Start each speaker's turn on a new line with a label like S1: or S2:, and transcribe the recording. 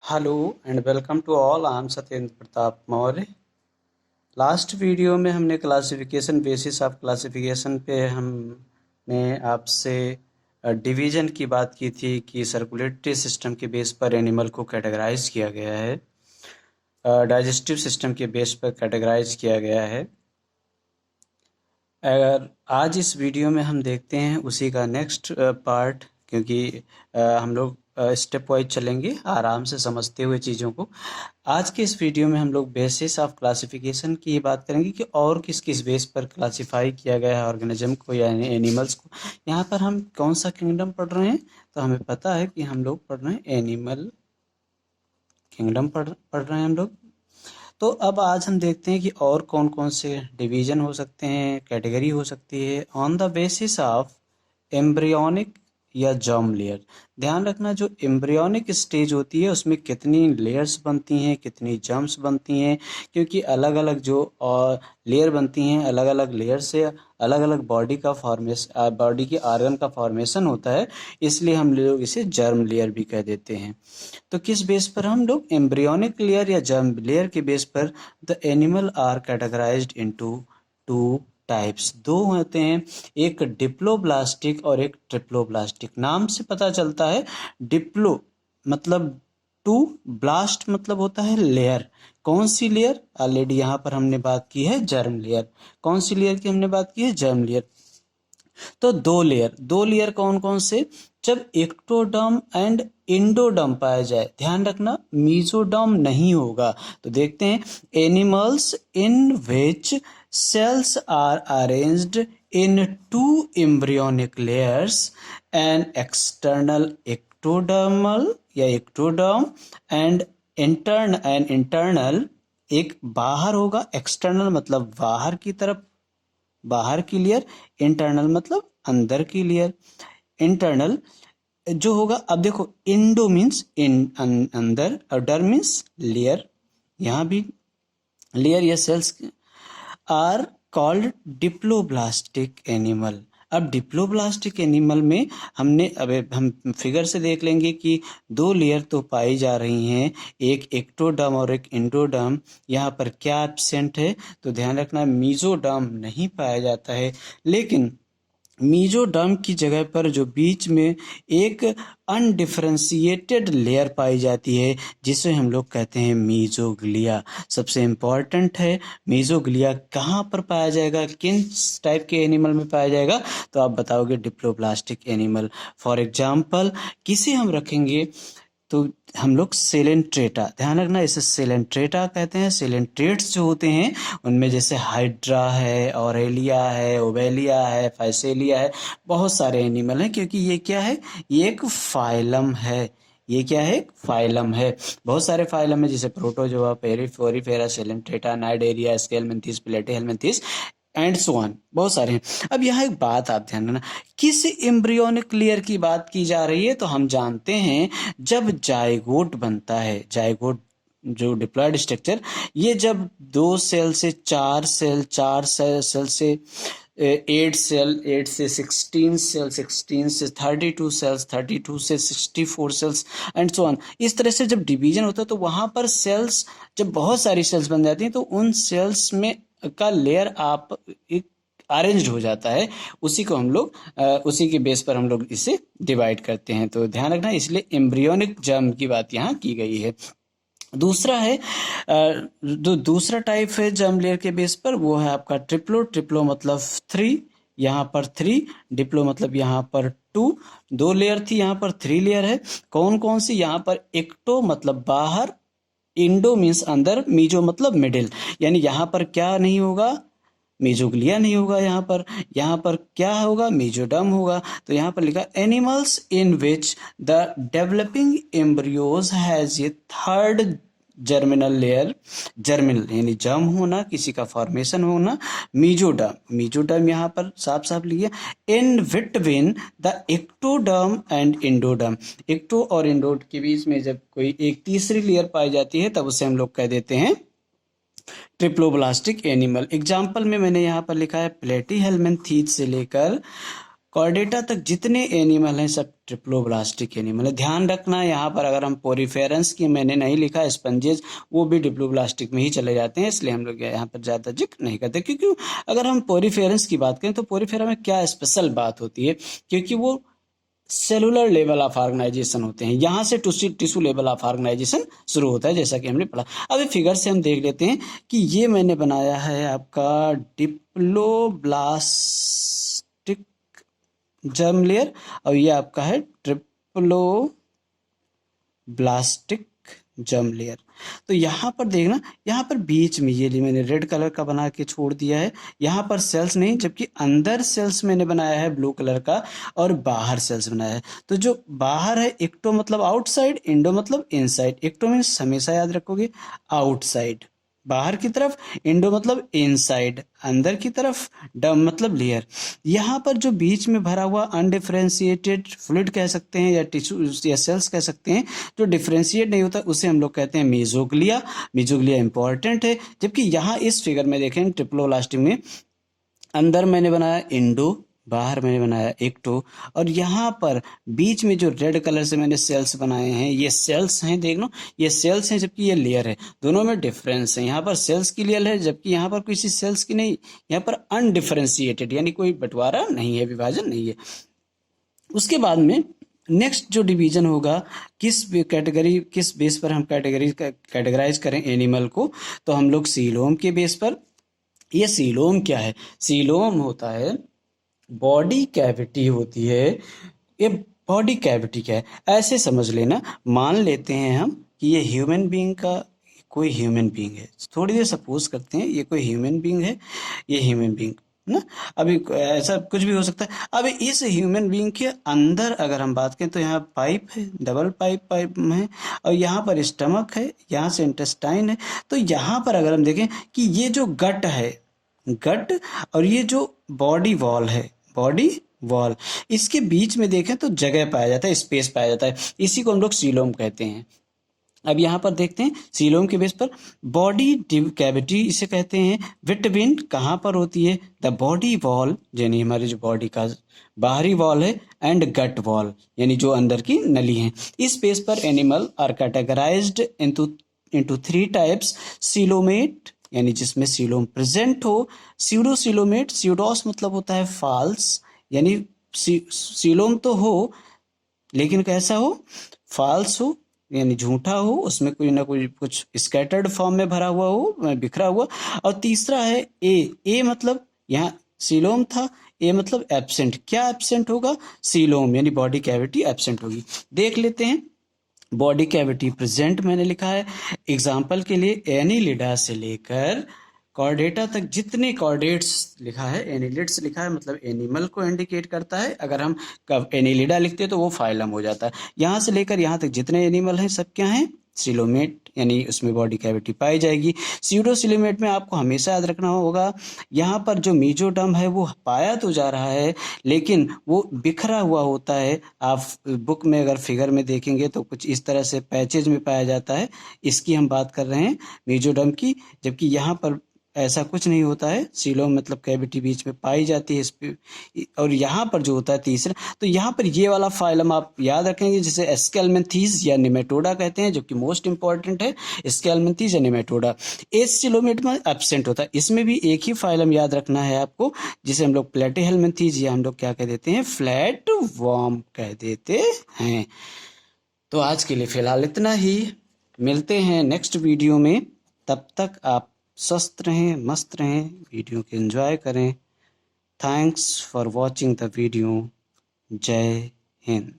S1: Hello and welcome to all. I am Satyendra Pratap Maurya. Last video में हमने classification basis of classification पे हमने आपसे डिवीजन की बात की थी कि सर्कुलेटरी सिस्टम के बेस पर एनिमल को कैटेगराइज किया गया है, डाइजेस्टिव सिस्टम के बेस पर कैटेगराइज किया गया है। अगर आज इस वीडियो में हम देखते हैं उसी का नेक्स्ट पार्ट, क्योंकि हम लोग स्टेप वाइज चलेंगे आराम से समझते हुए चीज़ों को। आज के इस वीडियो में हम लोग बेसिस ऑफ क्लासिफिकेशन की बात करेंगे कि और किस किस बेस पर क्लासिफाई किया गया है ऑर्गेनिज्म को या एनिमल्स को। यहाँ पर हम कौन सा किंगडम पढ़ रहे हैं, तो हमें पता है कि हम लोग पढ़ रहे हैं एनिमल किंगडम पढ़ रहे हैं हम लोग। तो अब आज हम देखते हैं कि और कौन कौन से डिवीजन हो सकते हैं, कैटेगरी हो सकती है on the basis of embryonic या जर्म लेयर। ध्यान रखना, जो एम्ब्रियोनिक स्टेज होती है उसमें कितनी लेयर्स बनती हैं, कितनी जर्म्स बनती हैं, क्योंकि अलग अलग जो लेयर बनती हैं, अलग अलग लेयर से अलग अलग बॉडी के ऑर्गन का फॉर्मेशन होता है, इसलिए हम लोग इसे जर्म लेयर भी कह देते हैं। तो किस बेस पर हम लोग एम्ब्रियोनिक लेयर या जर्म लेयर के बेस पर the animal are categorized into two types. दो होते हैं, एक डिप्लोब्लास्टिक और एक ट्रिप्लोब्लास्टिक। नाम से पता चलता है, डिप्लो मतलब टू, ब्लास्ट मतलब होता है लेयर। कौन सी लेयर? ऑलरेडी यहाँ पर हमने बात की है जर्म लेयर। कौन सी लेयर की हमने बात की है? Germ layer. तो दो लेयर कौन कौन से? जब एक्टोडर्म एंड इंडोडर्म पाया जाए। ध्यान रखना, मीजोडर्म नहीं होगा। तो देखते हैं, animals in which cells are arranged in two embryonic layers, an external ectodermal या ectoderm and internal, एक बाहर होगा, एक्सटर्नल मतलब बाहर की तरफ, बाहर की लेयर, इंटरनल मतलब अंदर की लेयर। इंटरनल जो होगा, अब देखो, इंडो मीन्स अंदर और डर मीन्स लेयर, यहाँ भी लेयर या cells are called diploblastic animal. अब डिप्लोब्लास्टिक एनिमल में हम फिगर से देख लेंगे कि दो लेयर तो पाई जा रही हैं, एक एक्टोडर्म और एक इंडोडर्म। यहाँ पर क्या एब्सेंट है? तो ध्यान रखना, मीजोडर्म नहीं पाया जाता है, लेकिन मीजोडर्म की जगह पर जो बीच में एक अनडिफरेंशिएटेड लेयर पाई जाती है, जिसे हम लोग कहते हैं मीजोग्लिया। सबसे इम्पॉर्टेंट है, मीजोग्लिया कहाँ पर पाया जाएगा, किन टाइप के एनिमल में पाया जाएगा? तो आप बताओगे डिप्लोब्लास्टिक एनिमल। फॉर एग्जाम्पल किसे हम रखेंगे, तो हम लोग सेलेंट्रेटा। ध्यान रखना, इसे सेलेंट्रेटा कहते हैं। सेलेंट्रेट्स जो होते हैं उनमें जैसे हाइड्रा है, ऑरेलिया है, ओवेलिया है, फाइसेलिया है, बहुत सारे एनिमल हैं, क्योंकि ये क्या है? ये एक फाइलम है। ये क्या है? फाइलम है। बहुत सारे फाइलम है, जैसे protozoa, porifera, coelenterata, cnidaria, aschelminthes, platyhelminthes and so on, बहुत सारे हैं। अब यहाँ एक बात आप ध्यान रखना, किस एम्ब्रियोनिक लेयर की बात की जा रही है? तो हम जानते हैं, जब जायगोट बनता है, जायगोट जो डिप्लॉयड स्ट्रक्चर, ये जब 2 सेल से 4 सेल, 4 सेल से 8 सेल, 8 से 16 सेल, 16 से 32 सेल्स, 32 से 64 सेल्स एंड सो ऑन, इस तरह से जब डिवीजन होता है, तो वहां पर सेल्स, जब बहुत सारी सेल्स बन जाती हैं, तो उन सेल्स में का लेयर आप एक अरेंज्ड हो जाता है, उसी को हम लोग उसी के बेस पर हम लोग इसे डिवाइड करते हैं। तो ध्यान रखना, इसलिए एम्ब्रियोनिक जर्म की बात यहाँ की गई है। दूसरा है, जो दूसरा टाइप है जर्म लेयर के बेस पर, वो है आपका ट्रिप्लो। ट्रिप्लो मतलब 3, यहाँ पर 3, डिप्लो मतलब यहाँ पर 2। 2 लेयर थी, यहाँ पर 3 लेयर है। कौन कौन सी? यहाँ पर एक्टो मतलब बाहर, इंडो मीन्स अंदर, मीजो मतलब मिडिल। यानी यहाँ पर क्या नहीं होगा? मीजोग्लिया नहीं होगा। यहाँ पर क्या होगा? मीजोडर्म होगा। तो यहाँ पर लिखा, animals in which the developing embryos has a third germinal layer. Germinal यानी जर्म होना, किसी का फॉर्मेशन होना। मीजोडर्म, मीजोडर्म यहाँ पर साफ साफ लिखिए, in between the ectoderm and endoderm. Ecto और इंडो के बीच में जब कोई एक तीसरी लेयर पाई जाती है, तब उसे हम लोग कह देते हैं ट्रिप्लोब्लास्टिक एनिमल। एग्जाम्पल में मैंने यहाँ पर लिखा है, प्लेटीहेलमिन्थीज से लेकर कॉर्डेटा तक जितने एनिमल हैं सब ट्रिप्लोब्लास्टिक एनिमल है। ध्यान रखना यहाँ पर अगर हम पोरिफेरेंस की मैंने नहीं लिखा, स्पंजेस वो भी डिप्लोब्लास्टिक में ही चले जाते हैं, इसलिए हम लोग यहाँ पर ज़्यादा जिक्र नहीं करते। क्योंकि अगर हम पोरिफेरेंस की बात करें तो पोरिफेरा में क्या स्पेशल बात होती है, क्योंकि वो सेलुलर लेवल ऑफ ऑर्गेनाइजेशन होते हैं, यहाँ से टिश्यू लेवल ऑफ ऑर्गेनाइजेशन शुरू होता है, जैसा कि हमने पढ़ा। अब फिगर से हम देख लेते हैं कि ये मैंने बनाया है आपका डिप्लोब्लास्टिक जर्म लेयर और ये आपका है ट्रिप्लोब्लास्टिक जर्म लेयर। तो यहाँ पर देखना, यहाँ पर बीच में ये मैंने रेड कलर का बना के छोड़ दिया है, यहाँ पर सेल्स नहीं, जबकि अंदर सेल्स मैंने बनाया है ब्लू कलर का और बाहर सेल्स बनाया है। तो जो बाहर है, एक्टो मतलब आउटसाइड, इंडो मतलब इनसाइड। एक्टो मीन्स हमेशा याद रखोगे आउटसाइड बाहर की तरफ, इंडो मतलब इनसाइड अंदर की तरफ, डम मतलब लेयर। यहाँ पर जो बीच में भरा हुआ अनडिफरेंशिएटेड फ्लूइड कह सकते हैं या टिश्यू या सेल्स कह सकते हैं, जो डिफरेंशिएट नहीं होता उसे हम लोग कहते हैं मेसोग्लिया। मेसोग्लिया इंपॉर्टेंट है। जबकि यहाँ इस फिगर में देखें ट्रिप्लोब्लास्टिक में, अंदर मैंने बनाया इंडो, बाहर मैंने बनाया एक्टो, और यहाँ पर बीच में जो रेड कलर से मैंने सेल्स बनाए हैं ये सेल्स हैं, देख लो ये सेल्स हैं, जबकि ये लेयर है। दोनों में डिफरेंस है, यहाँ पर सेल्स की लेयर है जबकि यहाँ पर किसी सेल्स की नहीं, यहाँ पर अनडिफरेंशिएटेड यानी कोई बंटवारा नहीं है, विभाजन नहीं है। उसके बाद में नेक्स्ट जो डिवीजन होगा, किस कैटेगरी, किस बेस पर हम कैटेगराइज करें एनिमल को, तो हम लोग सीलोम के बेस पर। ये सीलोम क्या है? सीलोम होता है बॉडी कैविटी होती है। ये बॉडी कैविटी क्या है ऐसे समझ लेना। मान लेते हैं हम कि ये ह्यूमन बीइंग का कोई ह्यूमन बीइंग है, थोड़ी देर सपोज करते हैं ये कोई ह्यूमन बीइंग है, ये ह्यूमन बीइंग ना, अभी ऐसा कुछ भी हो सकता है। अब इस ह्यूमन बीइंग के अंदर अगर हम बात करें तो यहाँ पाइप है, डबल पाइप है, और यहाँ पर स्टमक है, यहाँ से इंटेस्टाइन है। तो यहाँ पर अगर हम देखें कि ये जो गट है, गट, और ये जो बॉडी वॉल है, बॉडी वॉल, इसके बीच में देखें तो जगह पाया जाता है, स्पेस पाया जाता है, इसी को हम लोग सीलोम कहते हैं। अब यहाँ पर देखते हैं सीलोम के बेस पर बॉडी कैविटी इसे कहते हैं। विटविन कहाँ पर होती है? द बॉडी वॉल यानी हमारी जो बॉडी का बाहरी वॉल है, एंड गट वॉल यानी जो अंदर की नली है। इस बेस पर animal are categorized into 3 types. Coelomate यानी जिसमें सीलोम प्रेजेंट हो, सीडोसीलोमेट, सीडोस मतलब होता है फॉल्स, यानी सीलोम तो हो लेकिन कैसा हो? फॉल्स हो यानी झूठा हो, उसमें कोई ना कोई कुछ स्कैटर्ड फॉर्म में भरा हुआ हो, बिखरा हुआ। और तीसरा है ए मतलब यहाँ सीलोम था, ए मतलब एब्सेंट। क्या एब्सेंट होगा? सीलोम यानी बॉडी कैविटी एब्सेंट होगी। देख लेते हैं। बॉडी कैविटी प्रेजेंट मैंने लिखा है। एग्जाम्पल के लिए एनीलिडा से लेकर कॉर्डेटा तक जितने कॉर्डेट्स लिखा है, एनिलिड्स लिखा है मतलब एनिमल को इंडिकेट करता है। अगर हम एनिलिडा लिखते हैं तो वो फाइलम हो जाता है। यहाँ से लेकर यहाँ तक जितने एनिमल हैं सब क्या हैं? सिलोमेट यानी उसमें बॉडी कैविटी पाई जाएगी। सीडोसिलोमेट में आपको हमेशा याद रखना होगा, यहाँ पर जो मीजोडर्म है वो पाया तो जा रहा है लेकिन वो बिखरा हुआ होता है। आप बुक में अगर फिगर में देखेंगे तो कुछ इस तरह से पैचेज में पाया जाता है, इसकी हम बात कर रहे हैं मीजोडर्म की। जबकि यहाँ पर ऐसा कुछ नहीं होता है, सीलोम मतलब कैविटी बीच में पाई जाती है इस पे। और यहाँ पर जो होता है तीसरा, तो यहाँ पर ये वाला फाइलम आप याद रखेंगे जिसे एस्केलमेंथीज या निमेटोडा कहते हैं, जो कि मोस्ट इंपॉर्टेंट है, एस्केलमेंथीज या निमेटोडा। एसिलोमेट में एब्सेंट होता है। इसमें भी एक ही फाइलम याद रखना है आपको, जिसे हम लोग प्लेटिहेलमिन्थीज या हम लोग क्या कह देते हैं? फ्लैट वर्म कह देते हैं। तो आज के लिए फिलहाल इतना ही, मिलते हैं नेक्स्ट वीडियो में। तब तक आप स्वस्थ रहें, मस्त रहें, वीडियो को एंजॉय करें। Thanks for watching the video. जय हिंद।